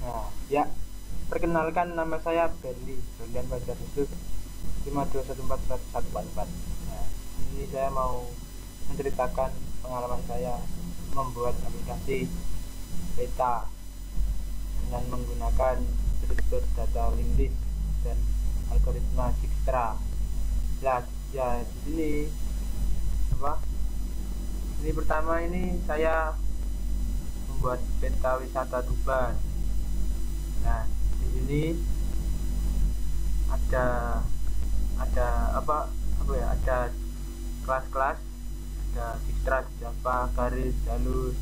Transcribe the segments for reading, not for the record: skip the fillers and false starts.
Nah, ya, perkenalkan nama saya Berli Berlian Fajar Yusuf 5214144. Nah, ini saya mau menceritakan pengalaman saya membuat aplikasi peta dengan menggunakan struktur data linked dan algoritma Dijkstra. Nah, ya di sini apa? Ini pertama ini saya membuat peta wisata Tuban. Nah, di sini ada ada apa ya, ada kelas-kelas, ada Dijkstra, Java, garis, jalur,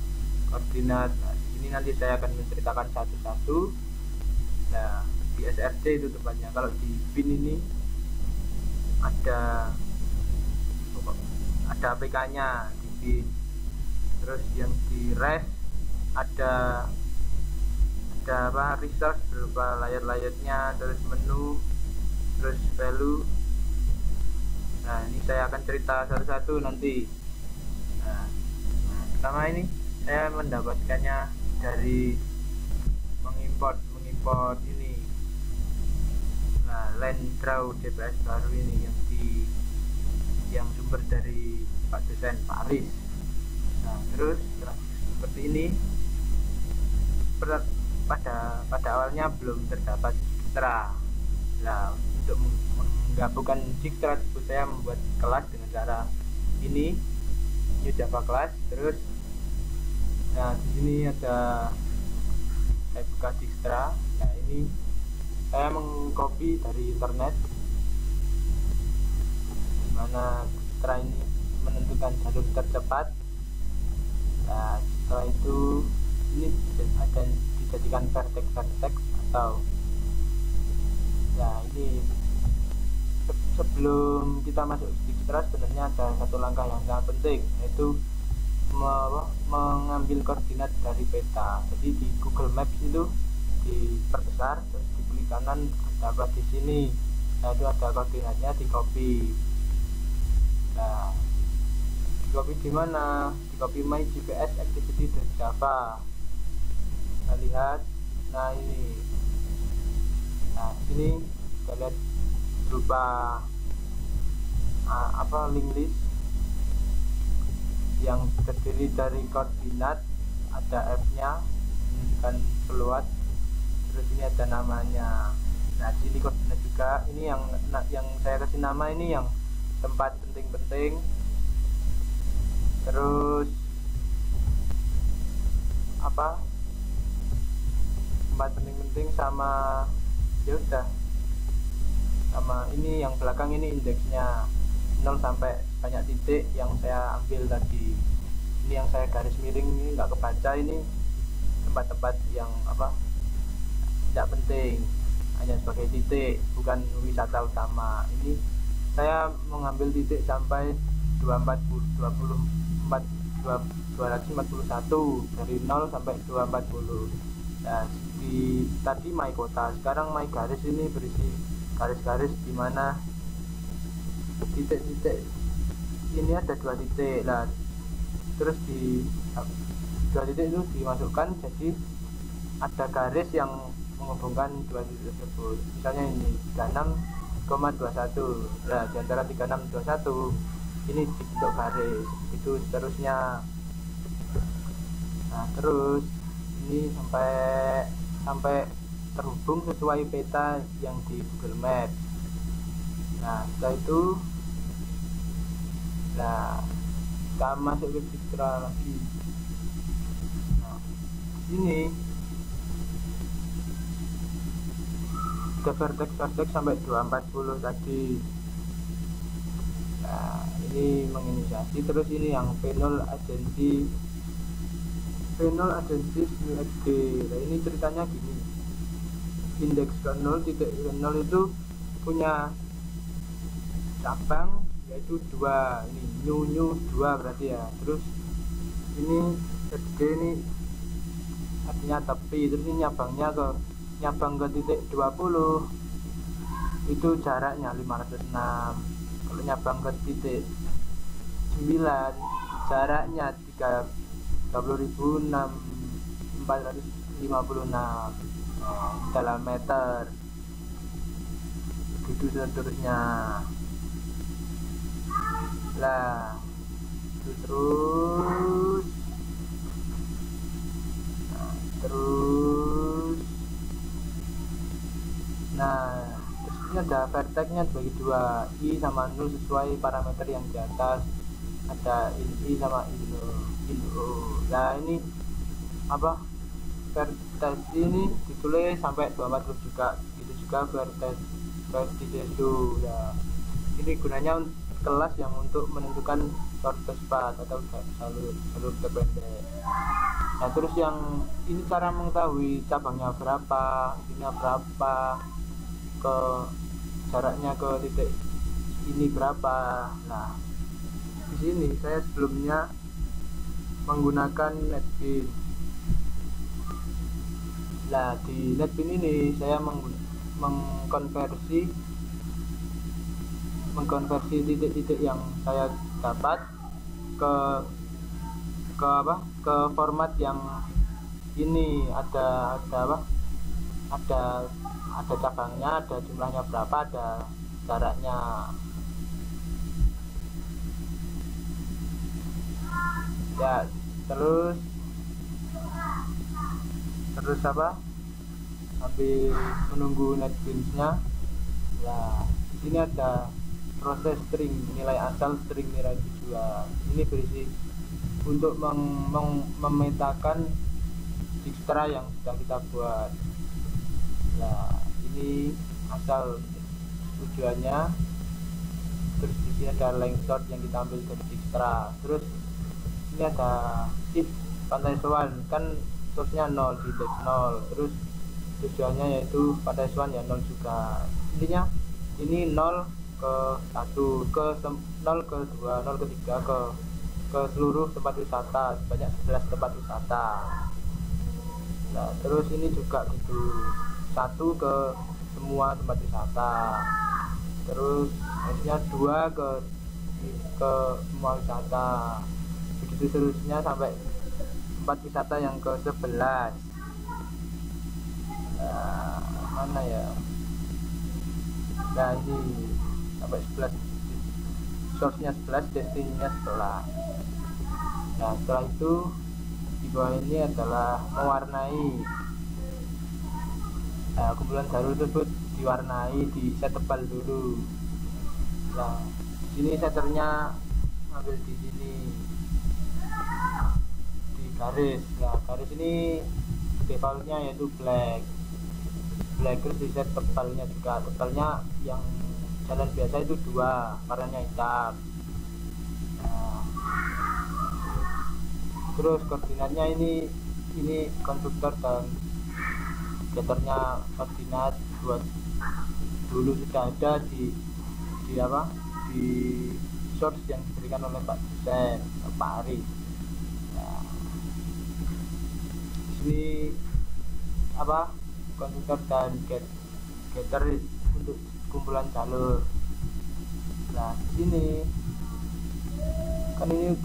koordinat. Nah, di sini nanti saya akan menceritakan satu-satu. Nah, di SRC itu tempatnya. Kalau di BIN ini ada APK-nya di BIN. Terus yang di REST ada resource berupa layar-layarnya, terus menu, terus value. Nah, ini saya akan cerita satu-satu nanti. Nah, pertama ini saya mendapatkannya dari mengimport ini. Nah, LandDraw DPS baru ini yang sumber dari Pak dosen Pak Aris. Nah, terus seperti ini. Pada awalnya belum terdapat Dijkstra. Nah, untuk menggabungkan Dijkstra tersebut saya membuat kelas dengan cara ini, new Java class. Terus, nah di sini ada, saya buka Dijkstra. Nah, ini saya mengcopy dari internet, dimana Dijkstra ini menentukan jalur tercepat. Nah, setelah itu ini ada dijadikan vertex atau, ya ini sebelum kita masuk Dijkstra sebenarnya ada satu langkah yang sangat penting, yaitu mengambil koordinat dari peta. Jadi di Google Maps itu diperbesar, terus di klik kanan ada apa di sini. Nah, itu ada koordinatnya, di copy. Nah, di copy di mana? Di copy my GPS activity dari Java. Kita lihat. Nah, ini. Nah, sini kita lihat berupa link list yang terdiri dari koordinat, ada F-nya, menunjukkan keluar, terus ini ada namanya. Nah, di sini koordinat juga. Ini yang saya kasih nama ini yang tempat penting-penting. Terus tempat penting-penting sama, ya udah, sama ini yang belakang ini indeksnya 0 sampai banyak titik yang saya ambil tadi. Ini yang saya garis miring ini nggak kebaca, ini tempat-tempat yang tidak penting, hanya sebagai titik, bukan wisata utama. Ini saya mengambil titik sampai 241 dari 0 sampai 240. Nah, tadi my kota, sekarang my garis ini berisi garis-garis di mana titik-titik ini ada 2 titik. Nah, terus di 2 titik itu dimasukkan, jadi ada garis yang menghubungkan 2 titik tersebut. Misalnya ini 36,21. Nah, di antara 3621 ini dibentuk garis, itu seterusnya. Nah, terus ini sampai terhubung sesuai peta yang di Google Maps. Nah, setelah itu, nah, kita masuk ke Dijkstra lagi. Nah, ini ada vertex sampai 240 tadi. Nah, ini menginisiasi. Terus ini yang Penol Agency UXD. Nah, ini ceritanya gini, indeks ke 0 itu punya cabang, yaitu 2. Ini new 2 berarti ya. Terus ini XD ini artinya tepi. Terus ini nyabang ke titik 20, itu jaraknya 506. Kalau nyabang ke titik 9, jaraknya 30.460. 56 dalam meter, begitu seterusnya lah. Terus ini ada vertexnya dibagi dua, I sama 0 sesuai parameter yang di atas, ada I sama in O. Nah ini apa, vertex ini ditulis sampai 24 juga, itu juga vertex itu ya. Ini gunanya kelas yang untuk menentukan shortest path atau jalur terpendek. Nah terus yang ini cara mengetahui cabangnya berapa, ini berapa, ke jaraknya ke titik ini berapa. Nah di sini saya sebelumnya menggunakan NetBeans. Nah di NetBeans ini saya mengkonversi titik-titik yang saya dapat ke format yang ini ada cabangnya, ada jumlahnya berapa, ada jaraknya. Ya terus sambil menunggu NetBeans-nya. Nah di sini ada proses string, nilai asal string nilai tujuan. Ini berisi untuk memetakan Dijkstra yang sudah kita buat. Nah ini asal tujuannya, terus di sini ada length sort yang kita ambil dari Dijkstra. Terus ini ada if pantai swan, kan source-nya 0, di indeks 0, terus tujuannya yaitu pantai swan ya 0 juga. Intinya ini 0 ke 1, ke 0 ke 2, 0 ke 3, ke seluruh tempat wisata, sebanyak 11 tempat wisata. Nah terus ini juga gitu, 1 ke semua tempat wisata, terus akhirnya 2 ke semua wisata, begitu seterusnya sampai tempat wisata yang ke 11. Nah mana ya, nah ini sampai 11, source nya 11, destinasinya 11. Nah setelah itu di bawah ini adalah mewarnai. Nah kumpulan jalur tersebut diwarnai, di set tebal dulu. Nah sini setternya ambil di sini di garis. Nah garis ini defaultnya yaitu black, terus di set tebalnya juga, tebalnya yang jalan biasa itu 2, warnanya hitam. Nah, terus koordinatnya ini konstruktor dan getternya koordinat dulu sudah ada di source yang diberikan oleh Pak dosen, Pak Ari. Nah, di sini konstruktor dan getter untuk kumpulan jalur. Nah di sini kan ini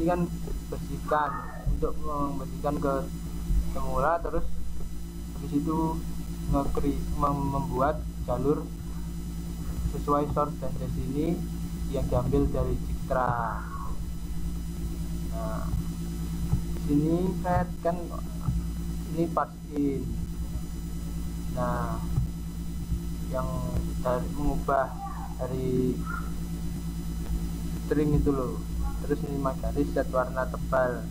kan bersihkan, untuk membersihkan ke semula, terus habis itu membuat jalur sesuai source dan destinasi yang diambil dari Dijkstra. Nah sini set kan ini parse in. Nah yang mengubah dari string itu loh. Terus ini garis set warna tebal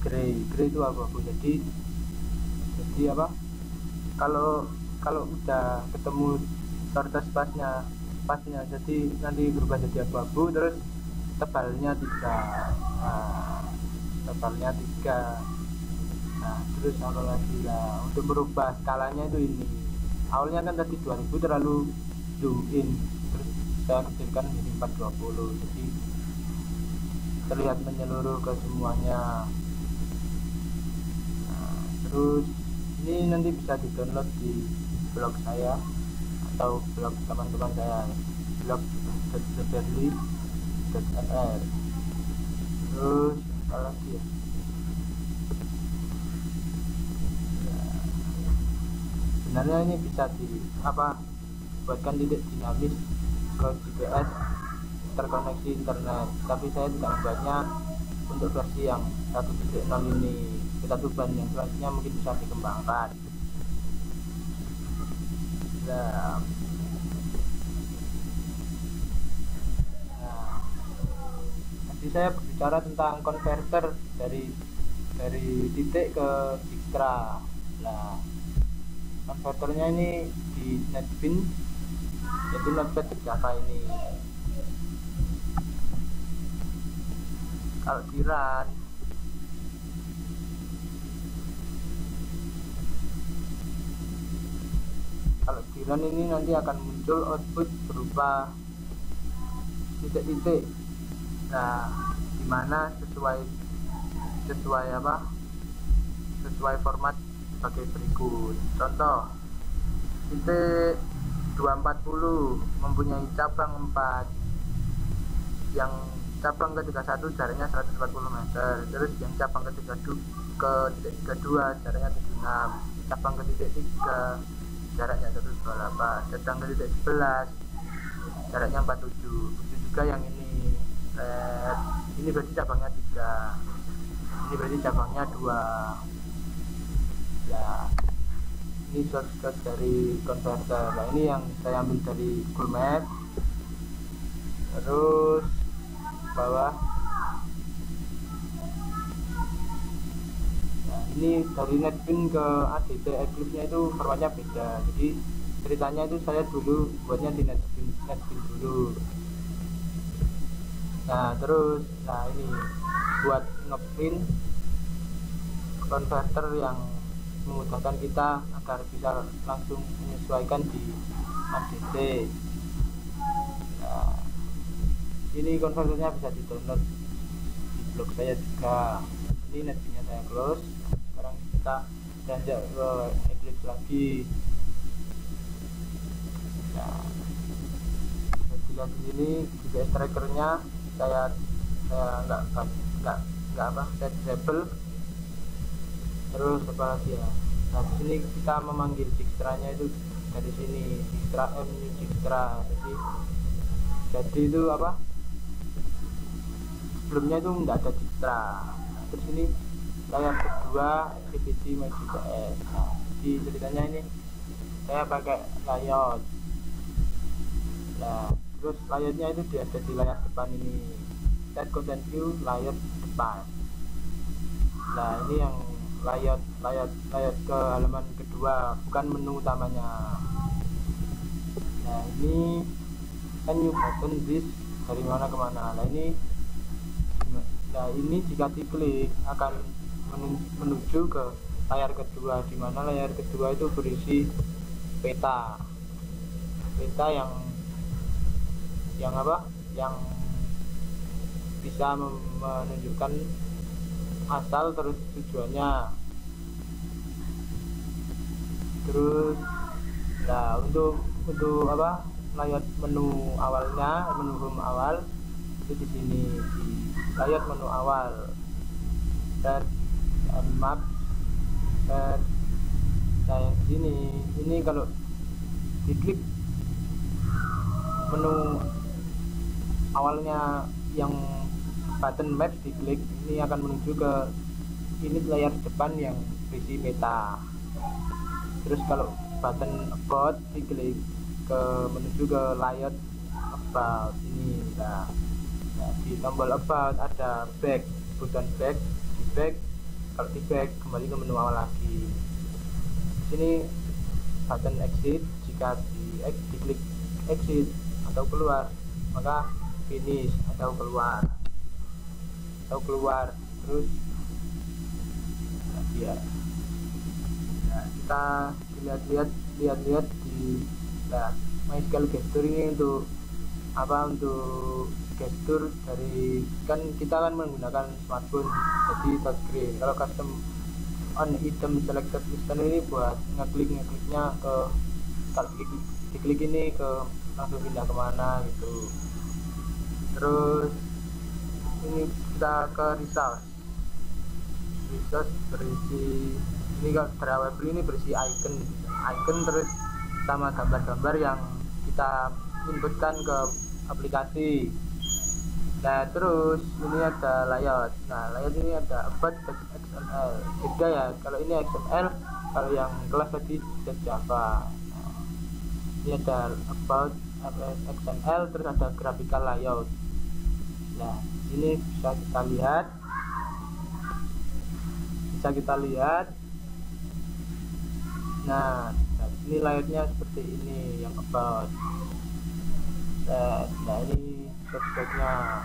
gray itu abu-abu. Jadi kalau udah ketemu shortest pathnya, jadi nanti berubah jadi abu-abu, terus tebalnya 3. Nah tebalnya 3. Nah terus apa lagi lah, untuk merubah skalanya itu ini, awalnya kan tadi 2000 terlalu zoom in, terus saya kecilkan menjadi 420, jadi terlihat menyeluruh ke semuanya. Nah, terus ini nanti bisa di download di blog saya atau blog teman-teman saya, blog.theberly.nr. terus apa lagi ya, sebenarnya ini bisa buatkan titik dinamis ke GPS terkoneksi internet, tapi saya tidak membuatnya untuk versi yang 1.0 ini. Kita coba yang selanjutnya mungkin bisa dikembangkan. Nah, tadi saya berbicara tentang konverter dari titik ke Dijkstra. Nah, konverternya ini di NetBeans, yaitu Notepad Java ini. Kalau di run, ini nanti akan muncul output berupa titik-titik. Nah, dimana sesuai format sebagai berikut. Contoh, titik 240 mempunyai cabang 4, yang cabang ke-31 jaraknya 140 meter, terus yang cabang ke-32 jaraknya 76, cabang ke-3 jaraknya 128, sedang ke-11 jaraknya 47. Begitu juga yang ini red, ini berarti cabangnya 3, ini berarti cabangnya 2. Ya, ini source dari konverter. Nah, ini yang saya ambil dari Google Map. Terus bawah, nah ini dari NetBeans ke ADT Eclipse-nya itu formatnya beda. Jadi ceritanya itu saya dulu buatnya di NetBeans dulu. Nah terus, ini buat ngeprint konverter yang memudahkan kita agar bisa langsung menyesuaikan di ADT. Nah, ini konverternya bisa di download di blog saya juga. Ini NetBeans-nya saya close. Sekarang kita beranjak ke Eclipse lagi. Nah, dilihat di sini GPS trackernya saya saya disable. Terus apa lagi ya? Nah, di sini kita memanggil Dijkstra-nya itu dari sini, Dijkstra new Dijkstra. Jadi itu sebelumnya itu enggak ada Dijkstra. Nah, terus ini layar kedua CPC My GPS. Nah, di ceritanya ini saya pakai layout. Nah, terus layoutnya itu ada di layar depan ini, set content view layout depan. Nah, ini yang layout ke halaman kedua, bukan menu utamanya. Nah, ini kan new button this dari mana ke mana. Nah, ini jika diklik akan menuju ke layar kedua, di mana layar kedua itu berisi peta yang bisa menunjukkan asal terus tujuannya. Terus untuk layout menu awalnya, menu home awal itu di sini, di layout menu awal, dan map. Nah, yang di sini ini kalau diklik menu awalnya yang button map diklik, ini akan menuju ke ini layar depan yang berisi peta. Terus kalau button about diklik menuju ke layout about ini. Nah, di tombol about ada back, button back, di back, kalau di back kembali ke menu awal lagi. Di sini button exit, jika diklik exit atau keluar, maka finish atau keluar. Terus ya, kita lihat di My Scale Gesture ini untuk gestur dari, kan kita kan menggunakan smartphone jadi touchscreen. Kalau custom on item selected instant ini buat ngekliknya ke, kalau diklik ini ke langsung pindah kemana gitu. Terus ini kita ke resource berisi Ini kalau Drawable ini berisi icon terus sama gambar-gambar yang kita inputkan ke aplikasi. Nah terus ini ada layout. Nah layout ini ada about XML. Beda ya, kalau ini XML, kalau yang kelas tadi Java. Nah, ini ada about XML, terus ada graphical layout. Nah ini bisa kita lihat. Nah ini layoutnya seperti ini yang about. Nah ini subjeknya.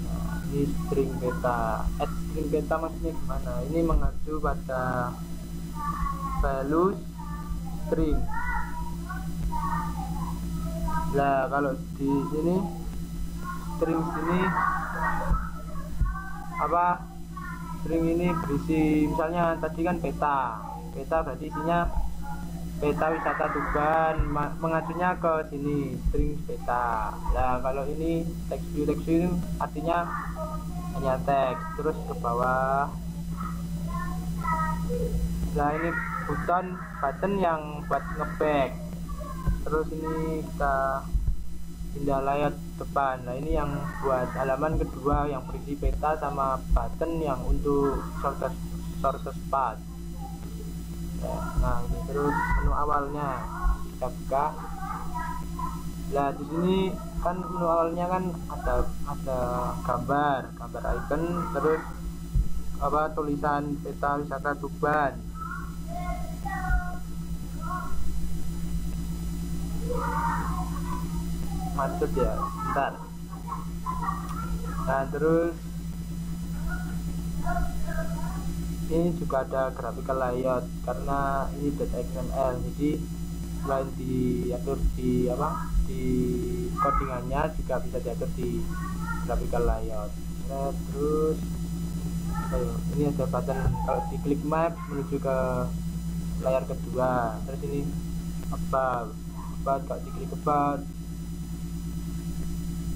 Nah, ini string beta. Add string beta maksudnya gimana? Ini mengacu pada value string. Nah kalau di sini string sini apa? String ini berisi, misalnya tadi kan beta berarti isinya beta wisata Tuban, mengacunya ke sini string beta. Nah kalau ini text view artinya hanya teks, terus ke bawah. Nah ini button yang buat ngeback. Terus ini kita pindah layout depan. Nah ini yang buat halaman kedua yang berisi beta sama button yang untuk shortest path. Nah ini terus menu awalnya kita buka. Nah di sini kan menu awalnya kan ada gambar icon, terus apa tulisan peta wisata Tuban. Macet ya, bentar. Nah terus ini juga ada graphical layout karena ini .xml, jadi selain diatur di codingannya juga bisa diatur di graphical layout. Nah, terus ini ada button kalau diklik map menuju ke layar kedua. Terus ini about kalau diklik about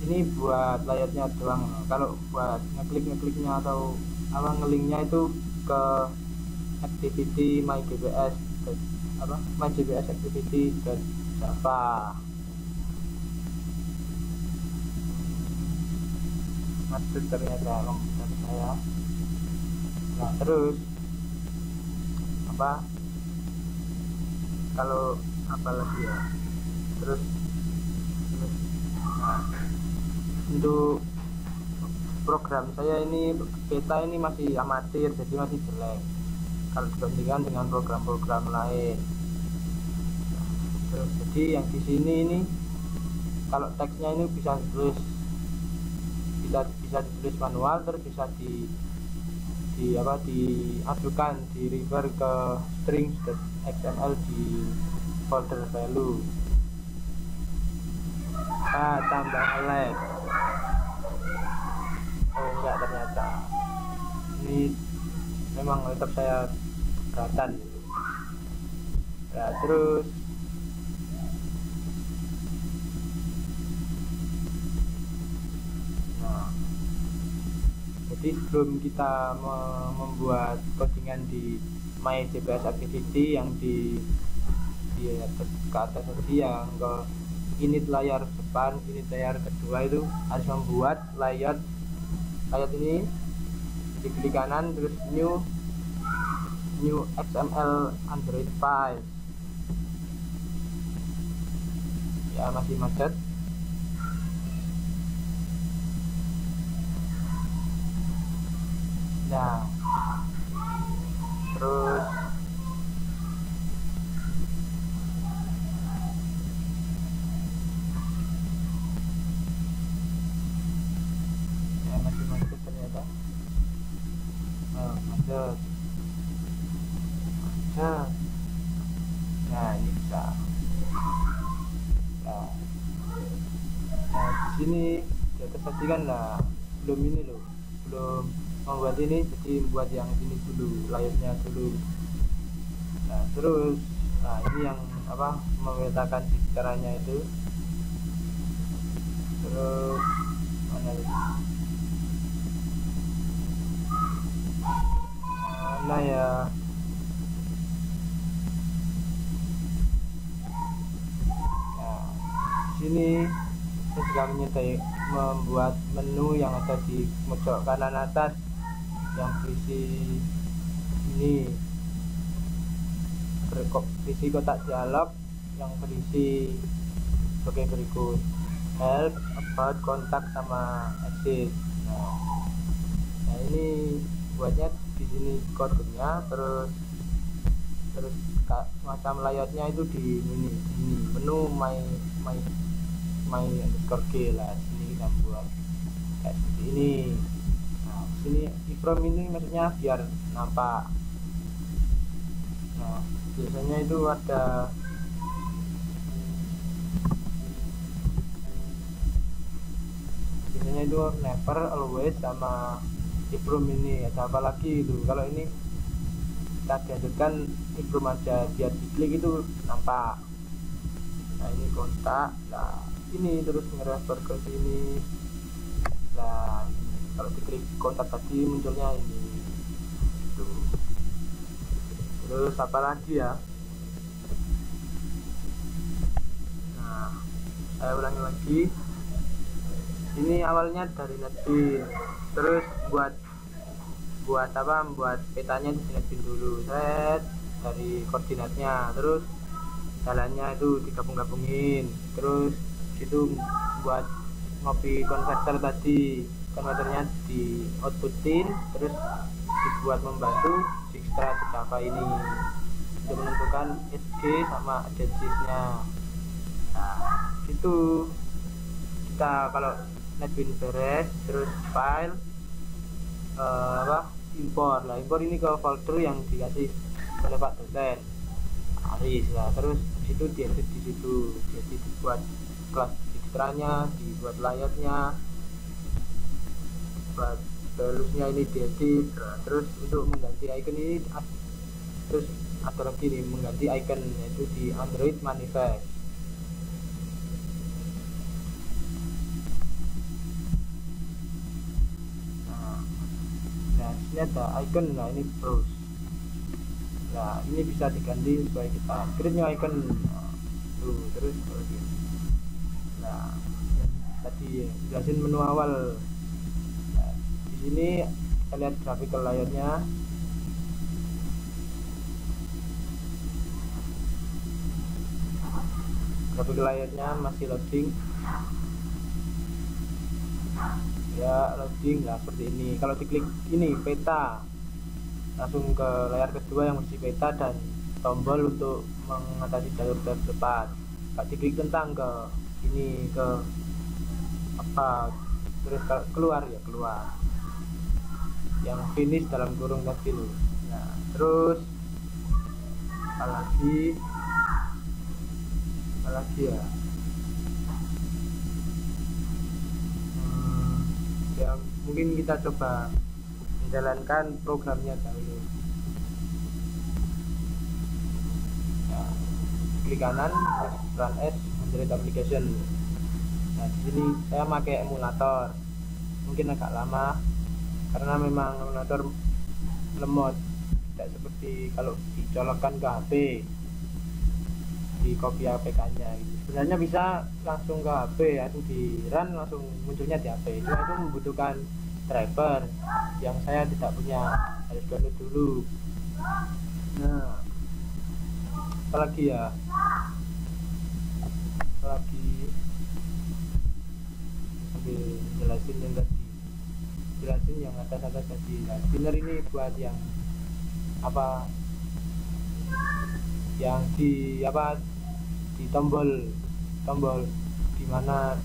ini buat layarnya doang. Kalau buat ngekliknya atau ngelinknya itu ke activity mygps activity dan Java. Masuk ternyata komputer saya. Nah terus kalau apa lagi ya, terus nah, untuk program saya ini beta ini masih amatir, jadi masih jelek kalau dibandingkan dengan program-program lain. Terus jadi yang di sini ini kalau teksnya ini bisa ditulis manual, terus bisa diajukan di refer ke string.xml di folder value. Tambah lag. Oh enggak, ternyata ini memang laptop saya keberatan. Nah terus jadi sebelum kita membuat codingan di mygps activity yang di atas ke atas tadi, yang ke init layar depan, init layar kedua, itu harus membuat layout ini di klik kanan, terus new XML Android file. Ya masih macet. Nah terus masih macet ternyata. Macet. Nah ini bisa. Nah di sini di atas tadi kan lah belum membuat ini, jadi buat yang ini dulu, layarnya dulu. Nah terus ini yang memetakan caranya itu. Terus mana lagi? karena ya sini saya juga membuat menu yang ada di pojok kanan atas yang berisi ini, berisi kotak dialog yang berisi sebagai berikut: help, about, kontak, sama exit. Nah ini buatnya di sini kodenya, terus macam layoutnya itu di ini menu my underscore g lah. Sini kita buat kayak seperti ini. Nah sini iframe ini maksudnya biar nampak. Nah biasanya itu ada never, always, sama iframe ini. Ada apa lagi itu? Kalau ini kita dihadirkan iframe aja, biar diklik itu nampak. Nah ini kontak, nah ini terus ngerefer ke sini. Nah kalau diklik kontak tadi munculnya ini tuh. Terus apa lagi ya? Nah saya ulangi lagi, ini awalnya dari NetBeans, terus buat petanya di NetBeans dulu, set dari koordinatnya, terus jalannya itu digabung-gabungin, terus itu buat ngopi konverter tadi, konverternya di outputin, terus dibuat membantu Dijkstra Java ini untuk menentukan SG sama address-nya. Nah itu kita kalau NetBeans beres, terus file impor lah, impor ini ke folder yang dikasih oleh Pak dosen Aris lah. Terus disitu diedit, dibuat kelas Dijkstranya, dibuat layoutnya, buat valuesnya ini diedit. Terus untuk mengganti icon ini, terus ada lagi nih mengganti icon, yaitu di Android Manifest. Nah ini ada icon, nah ini browse. Nah ini bisa diganti supaya kita upgrade nya icon tuh. Terus nah tadi jelasin menu awal. Nah, di sini kita lihat graphical layoutnya. Graphical layoutnya masih loading ya, loading lah seperti ini. Kalau diklik ini peta, langsung ke layar kedua yang berisi peta dan tombol untuk mengatasi jalur terdepan. Kalau diklik tentang ke ini, ke apa, terus keluar ya keluar yang finish dalam kurung tadi loh. Nah terus apalagi ya, ya mungkin kita coba menjalankan programnya dahulu. Nah, klik kanan, run as Android application. Nah di sini saya pakai emulator, mungkin agak lama karena memang emulator lemot, tidak seperti kalau dicolokkan ke HP, di copy APK nya gitu. Sebenarnya bisa langsung ke HP, yaitu di run langsung munculnya di HP. Cuma itu membutuhkan driver yang saya tidak punya, harus download dulu. Nah apalagi ya, sambil jelasin yang tadi, jelasin yang atas tadi. Nah spinner ini buat yang apa, yang di tombol di mana,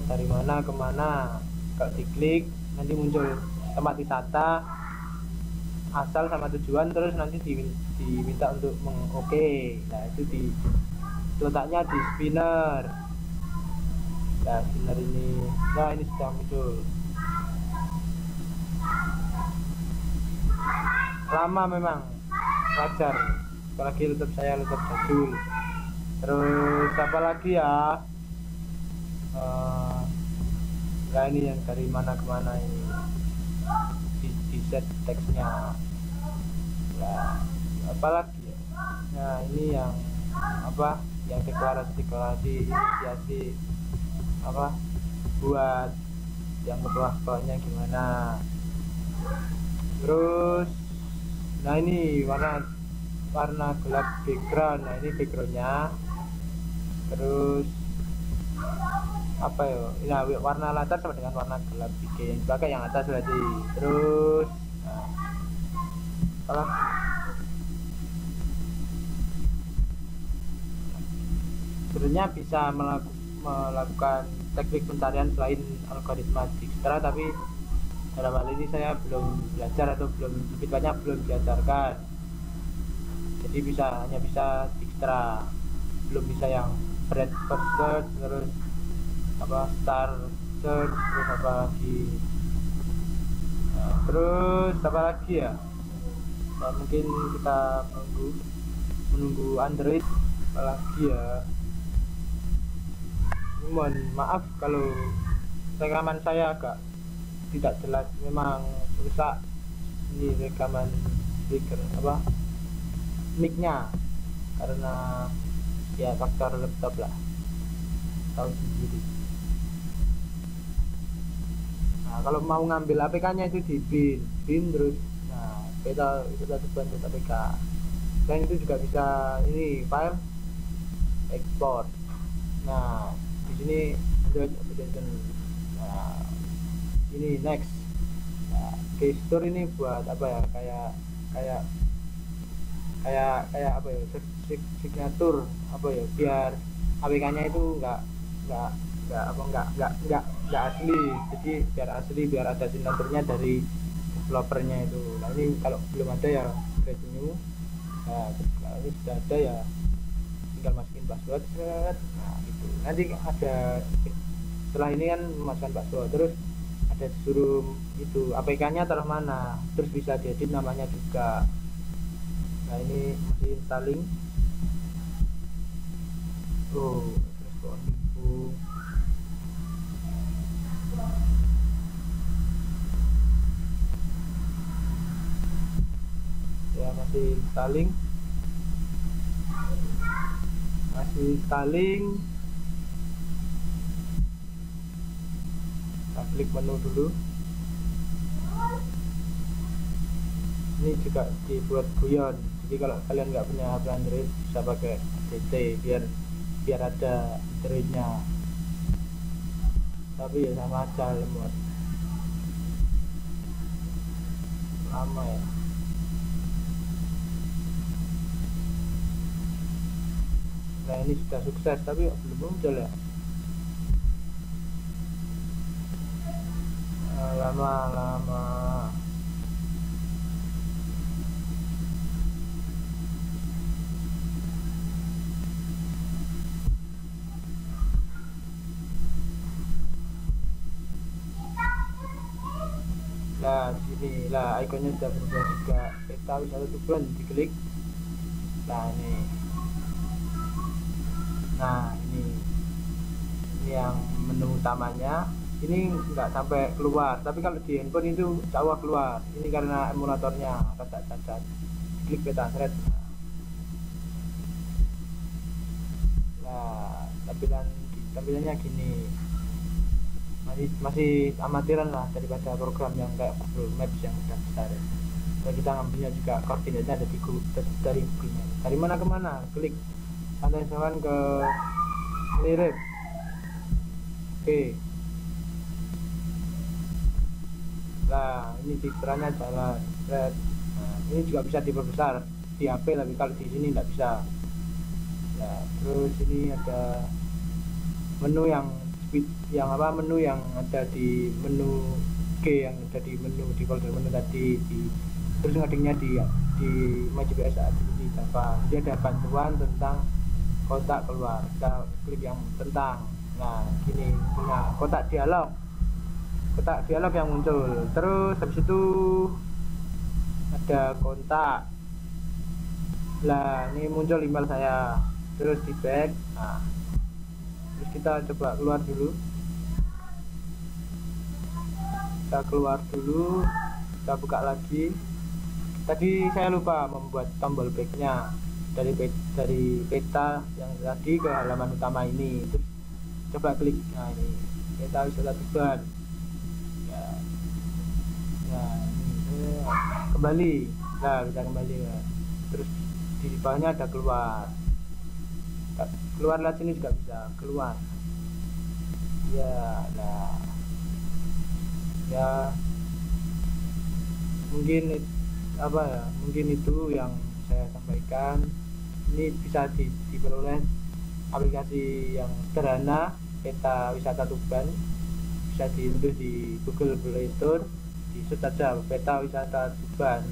dari mana ke mana. Kalau diklik nanti muncul tempat wisata, asal sama tujuan, terus nanti diminta untuk oke. Nah itu letaknya di spinner. Nah spinner ini, nah ini sudah muncul. Lama memang, wajar, apalagi laptop saya laptop jadul. Terus apa lagi ya, nah ini yang dari mana ke mana ini, di set teksnya. Nah, apalagi ya? Nah, ini yang apa, yang deklarasi inisiasi apa buat yang ketua-ketuanya gimana. Terus nah ini warna warna gelap background. Nah ini backgroundnya. Terus apa ya, nah, warna latar sama dengan warna gelap bikin pakai yang atas berarti. Terus nah, salah sebenarnya bisa melakukan teknik pencarian selain algoritma Dijkstra, tapi dalam hal ini saya belum belajar atau belum, lebih banyak belum diajarkan, jadi hanya bisa Dijkstra, belum bisa yang breadth first search, terus apa star search, terus apa lagi, nah, terus apa lagi ya, nah, mungkin kita menunggu Android apalagi ya. Mohon maaf kalau rekaman saya agak tidak jelas, memang susah ini rekaman speaker apa mic-nya, karena ya faktor laptop lah, tahu sendiri. Nah kalau mau ngambil APK-nya itu di bin terus, nah kita itu tadi bentuk APK. Selain itu juga bisa ini file export. Nah di sini Android application. Nah ini next. Nah, gesture ini buat apa ya, kayak apa ya, signatur apa ya, biar APK-nya itu nggak asli, jadi biar asli, biar ada signaturnya dari developernya itu. Nah ini kalau belum ada ya create new. Nah kalau ini sudah ada ya tinggal masukin password. Nah gitu, nanti ada setelah ini kan memasukkan password, terus ada disuruh itu APK-nya taruh mana, terus bisa diedit namanya juga. Nah ini masih installing. Oh terus kok info ya, masih installing. Kita klik menu dulu. Ini juga dibuat guyon, jadi kalau kalian nggak punya HP Android bisa pakai DT biar ada Androidnya, tapi ya sama aja lemot, lama ya. Nah ini sudah sukses tapi belum muncul ya, lama. Nah sini lah ikonnya sudah berubah juga, peta wisata Tuban diklik. Nah ini, ini yang menu utamanya, ini nggak sampai keluar, tapi kalau di handphone itu jauh keluar. Ini karena emulatornya rada cacat. Klik peta thread. Nah tampilannya gini, masih amatiran lah daripada program yang kayak Google Maps yang udah besar ya. Dan kita ngambilnya juga koordinatnya ada dari Google Maps. Dari mana ke mana, klik Pantai Sawan ke Lirip. Oke. Nah ini citranya jalan. Nah ini juga bisa diperbesar di HP, tapi kalau di sini nggak bisa. Nah terus ini ada menu yang menu yang ada di menu G, yang ada di menu di folder menu tadi, terus ngadingnya di MyGPS di Java. Jadi ada bantuan tentang kotak keluar, kita klik yang tentang. Nah gini, punya kotak dialog yang muncul. Terus habis itu ada kontak. Lah ini muncul email saya, terus di back. Nah terus kita coba keluar dulu, kita buka lagi. tadi saya lupa membuat tombol backnya dari peta yang tadi ke halaman utama ini. Terus coba klik, nah ini peta wisata Tuban ya. Nah ini kembali, nah kita kembali ya. Terus di bawahnya ada keluar lewat sini juga bisa keluar ya. Nah ya mungkin mungkin itu yang saya sampaikan. Ini bisa diperoleh aplikasi yang sederhana, peta wisata Tuban, bisa diunduh di Google Play Store, di search saja peta wisata Tuban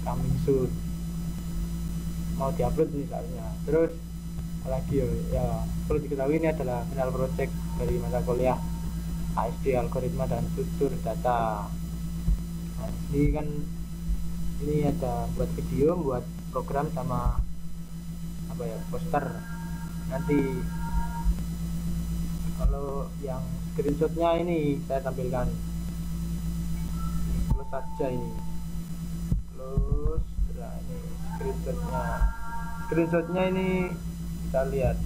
coming soon, mau diupload misalnya. Terus apalagi ya perlu diketahui, ini adalah final project dari mata kuliah ASD Algoritma dan Struktur Data. Nah, ini ada buat video, buat program, sama poster. Nanti kalau yang screenshotnya ini saya tampilkan. Ini close saja, ini close. Nah, ini screenshotnya ini kita lihat.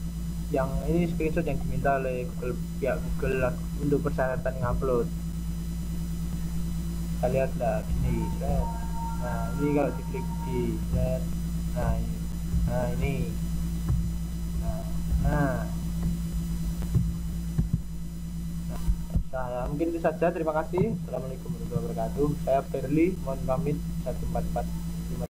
Yang ini screenshot yang diminta oleh pihak Google untuk persyaratan upload. Kita lihat lah gini, nah ini kalau diklik di thread, nah ini saya mungkin itu saja. Terima kasih. Assalamualaikum warahmatullahi wabarakatuh. Saya Berli, mohon pamit. 144.